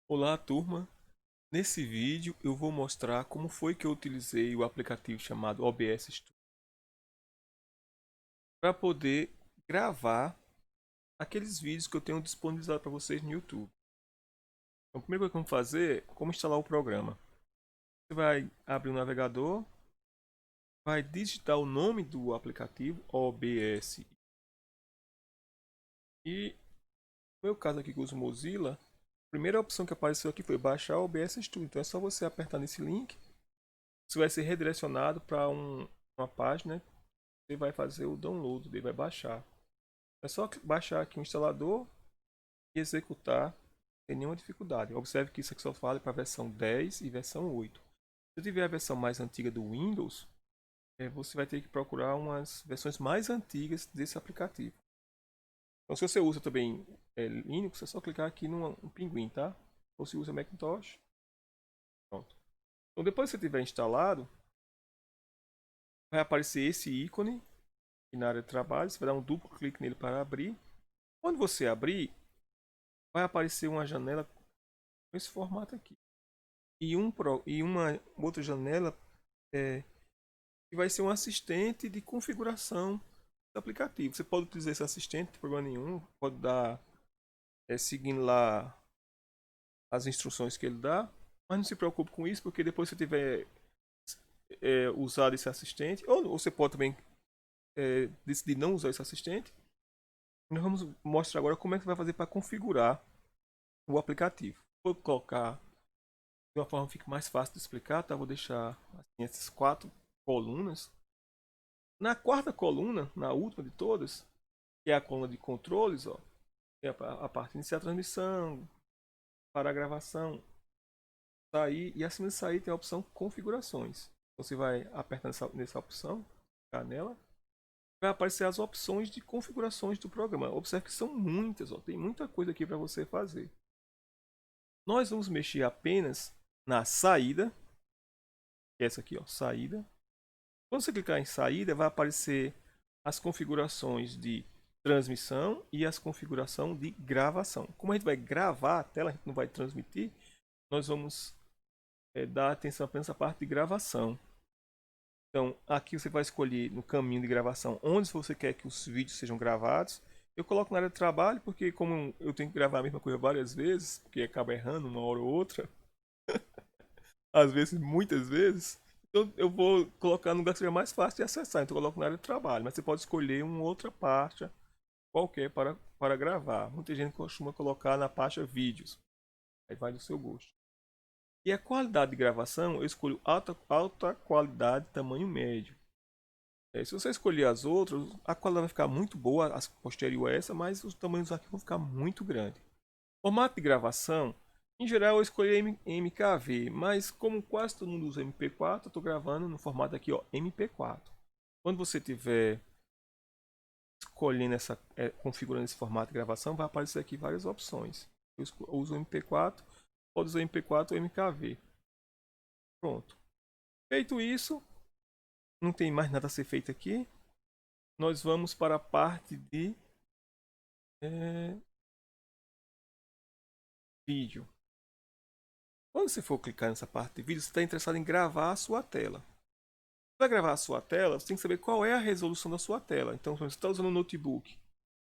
Olá, turma. Nesse vídeo eu vou mostrar como foi que eu utilizei o aplicativo chamado OBS Studio para poder gravar aqueles vídeos que eu tenho disponibilizado para vocês no YouTube. Então, a primeira coisa que vamos fazer é como instalar o programa. Você vai abrir o navegador, vai digitar o nome do aplicativo OBS e no meu caso aqui que eu uso Mozilla, a primeira opção que apareceu aqui foi baixar o OBS Studio. Então é só você apertar nesse link, você vai ser redirecionado para uma página. Ele vai fazer o download, ele vai baixar. É só baixar aqui o instalador e executar sem nenhuma dificuldade. Observe que isso aqui só vale para a versão 10 e versão 8. Se tiver a versão mais antiga do Windows, você vai ter que procurar umas versões mais antigas desse aplicativo. Então, se você usa também Linux, é só clicar aqui no pinguim, tá? Ou se usa Macintosh, pronto. Então, depois que você tiver instalado, vai aparecer esse ícone aqui na área de trabalho. Você vai dar um duplo clique nele para abrir. Quando você abrir, vai aparecer uma janela com esse formato aqui. E uma outra janela que vai ser um assistente de configuração do aplicativo. Você pode utilizar esse assistente, não tem problema nenhum. Pode dar seguindo lá as instruções que ele dá. Mas não se preocupe com isso, porque depois que você tiver usado esse assistente, ou você pode também decidir não usar esse assistente. Nós vamos mostrar agora como é que você vai fazer para configurar o aplicativo. Vou colocar de uma forma que fique mais fácil de explicar, tá? Vou deixar assim, essas quatro colunas. Na quarta coluna, na última de todas, que é a coluna de controles, ó, tem a parte de iniciar a transmissão, para a gravação, sair, e acima de sair tem a opção configurações. Você vai apertar nessa opção, clicar nela, vai aparecer as opções de configurações do programa. Observe que são muitas, ó, tem muita coisa aqui para você fazer. Nós vamos mexer apenas na saída, que é essa aqui, ó, saída. Quando você clicar em saída, vai aparecer as configurações de transmissão e as configurações de gravação. Como a gente vai gravar a tela, a gente não vai transmitir, nós vamos dar atenção apenas à parte de gravação. Então, aqui você vai escolher no caminho de gravação onde você quer que os vídeos sejam gravados. Eu coloco na área de trabalho, porque como eu tenho que gravar a mesma coisa várias vezes, porque acaba errando uma hora ou outra, às vezes, muitas vezes, então eu vou colocar no lugar que seja mais fácil de acessar. Então eu coloco na área de trabalho, mas você pode escolher uma outra pasta qualquer para gravar. Muita gente costuma colocar na pasta vídeos, aí vai do seu gosto. E a qualidade de gravação, eu escolho alta qualidade, tamanho médio. Se você escolher as outras, a qualidade vai ficar muito boa, as posterior a essa, mas os tamanhos aqui vão ficar muito grandes. Formato de gravação, em geral eu escolhi MKV, mas como quase todo mundo usa MP4, eu estou gravando no formato aqui, ó, MP4. Quando você tiver escolhendo configurando esse formato de gravação, vai aparecer aqui várias opções. Eu uso MP4, pode usar MP4 ou MKV. Pronto. Feito isso, não tem mais nada a ser feito aqui. Nós vamos para a parte de é, vídeo. Quando você for clicar nessa parte de vídeo, você está interessado em gravar a sua tela. Para gravar a sua tela, você tem que saber qual é a resolução da sua tela. Então, se você está usando um notebook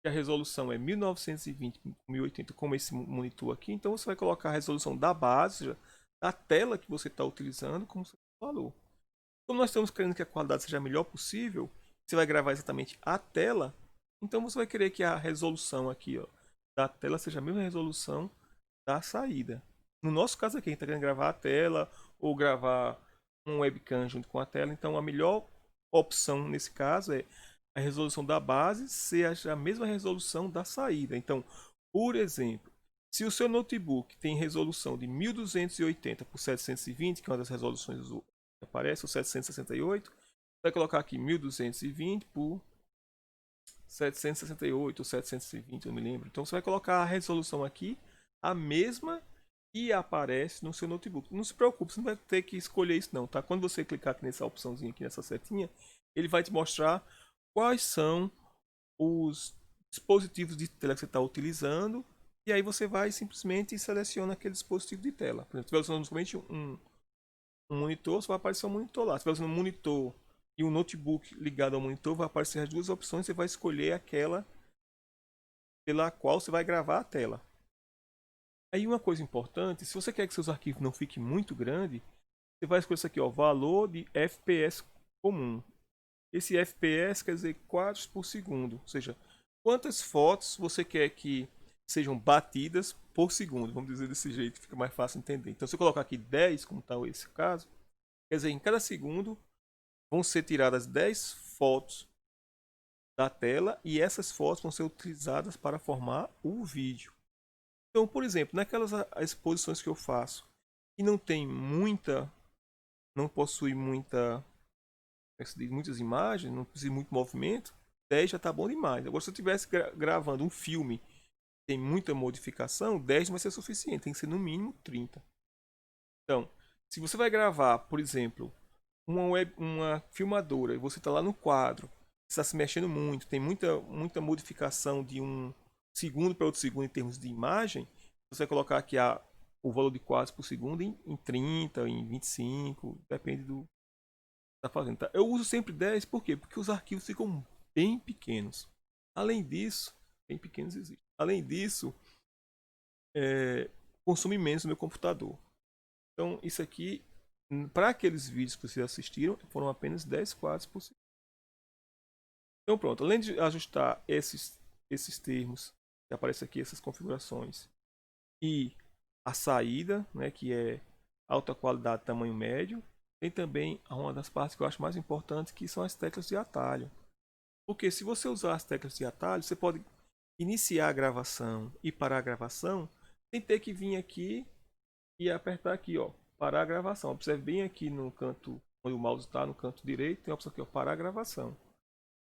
e a resolução é 1920 por 1080, como esse monitor aqui, então você vai colocar a resolução da base, ou seja, da tela que você está utilizando, como você falou. Como nós estamos querendo que a qualidade seja a melhor possível, você vai gravar exatamente a tela, então você vai querer que a resolução aqui, ó, da tela seja a mesma resolução da saída. No nosso caso aqui, a gente está querendo gravar a tela ou gravar um webcam junto com a tela, então a melhor opção nesse caso é a resolução da base ser a mesma resolução da saída. Então, por exemplo, se o seu notebook tem resolução de 1280 por 720, que é uma das resoluções que aparece, o 768, vai colocar aqui 1220 por 768 ou 720, eu não me lembro. Então você vai colocar a resolução aqui, a mesma que aparece no seu notebook. Não se preocupe, você não vai ter que escolher isso não, tá? Quando você clicar aqui nessa opçãozinha aqui, nessa setinha, ele vai te mostrar quais são os dispositivos de tela que você está utilizando E aí você vai simplesmente seleciona aquele dispositivo de tela. Por exemplo, se você usando somente um monitor, só vai aparecer um monitor lá. Se você usando um monitor e um notebook ligado ao monitor, vai aparecer as duas opções. Você vai escolher aquela pela qual você vai gravar a tela. Aí uma coisa importante, se você quer que seus arquivos não fiquem muito grandes, você vai escolher isso aqui, ó, valor de FPS comum. Esse FPS quer dizer quadros por segundo, ou seja, quantas fotos você quer que sejam batidas por segundo, vamos dizer desse jeito, fica mais fácil entender. Então, se eu colocar aqui 10, como está esse caso, quer dizer, em cada segundo vão ser tiradas 10 fotos da tela e essas fotos vão ser utilizadas para formar o vídeo. Então, por exemplo, naquelas exposições que eu faço e não tem muita, não possui muitas imagens, não precisa de muito movimento, 10 já está bom demais. Agora, se eu estivesse gravando um filme tem muita modificação, 10 vai ser suficiente, tem que ser no mínimo 30. Então, se você vai gravar, por exemplo, uma filmadora e você está lá no quadro, está se mexendo muito, tem muita modificação de um segundo para outro segundo em termos de imagem, você vai colocar aqui o valor de quadros por segundo em 30, em 25, depende do que está fazendo. Tá? Eu uso sempre 10, por quê? Porque os arquivos ficam bem pequenos. Além disso, bem pequenos existe. Além disso, consome menos no meu computador. Então, isso aqui, para aqueles vídeos que vocês assistiram, foram apenas 10 quadros por segundo. Então, pronto. Além de ajustar esses termos que aparecem aqui, essas configurações, e a saída, né, que é alta qualidade, tamanho médio, tem também uma das partes que eu acho mais importantes, que são as teclas de atalho. Porque se você usar as teclas de atalho, você pode iniciar a gravação e parar a gravação sem ter que vir aqui e apertar aqui, ó, parar a gravação. Observe bem aqui no canto, onde o mouse está, no canto direito, tem a opção aqui, ó, parar a gravação.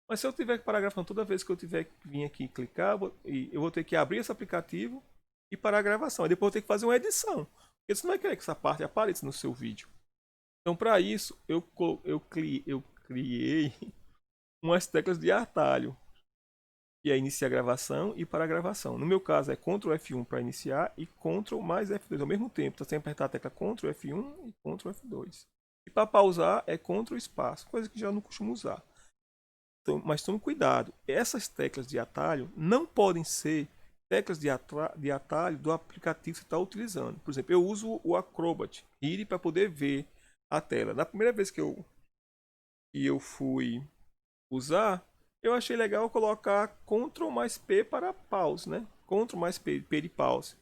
Mas se eu tiver que parar a gravação toda vez que eu tiver que vir aqui e clicar, eu vou ter que abrir esse aplicativo e parar a gravação. Aí depois eu vou ter que fazer uma edição. Porque você não vai querer que essa parte apareça no seu vídeo. Então, para isso, eu criei umas teclas de atalho, que é iniciar a gravação e parar a gravação. No meu caso é Ctrl F1 para iniciar e Ctrl mais F2 ao mesmo tempo. Então, você tem que apertar a tecla Ctrl F1 e Ctrl F2. E para pausar é Ctrl espaço, coisa que já não costumo usar. Então, mas tome cuidado, essas teclas de atalho não podem ser teclas de atalho do aplicativo que você está utilizando. Por exemplo, eu uso o Acrobat Reader para poder ver a tela. Na primeira vez que eu fui usar, eu achei legal colocar Ctrl mais P para pause, né? Ctrl mais P de pause.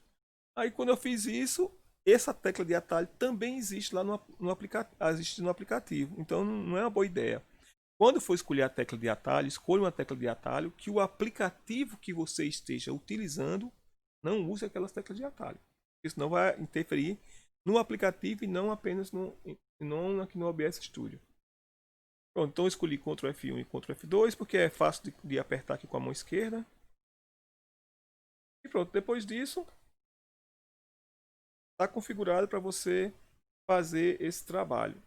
Aí quando eu fiz isso, essa tecla de atalho também existe lá existe no aplicativo. Então não é uma boa ideia. Quando for escolher a tecla de atalho, escolha uma tecla de atalho que o aplicativo que você esteja utilizando não use aquelas teclas de atalho. Porque senão vai interferir no aplicativo e não apenas não aqui no OBS Studio. Pronto, então eu escolhi Ctrl F1 e Ctrl F2 porque é fácil de apertar aqui com a mão esquerda. E pronto, depois disso está configurado para você fazer esse trabalho.